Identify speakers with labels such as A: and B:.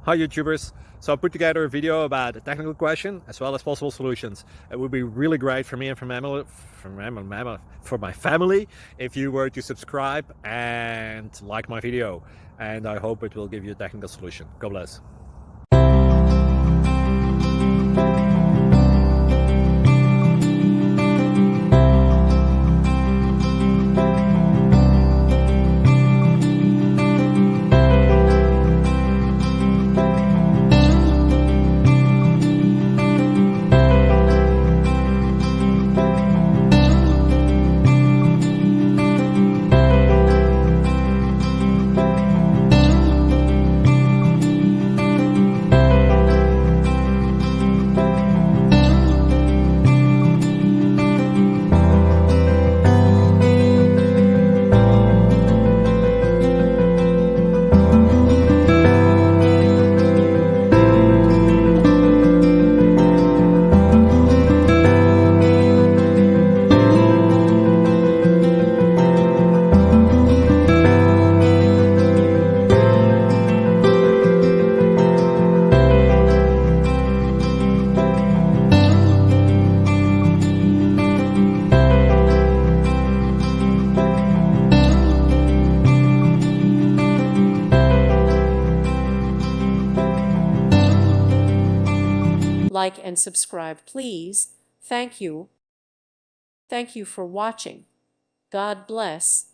A: Hi YouTubers! So I put together a video about a technical question as well as possible solutions. It would be really great for me and for my family if you were to subscribe and like my video, and I hope it will give you a technical solution. God bless.
B: Like and subscribe, please. Thank you. Thank you for watching. God bless.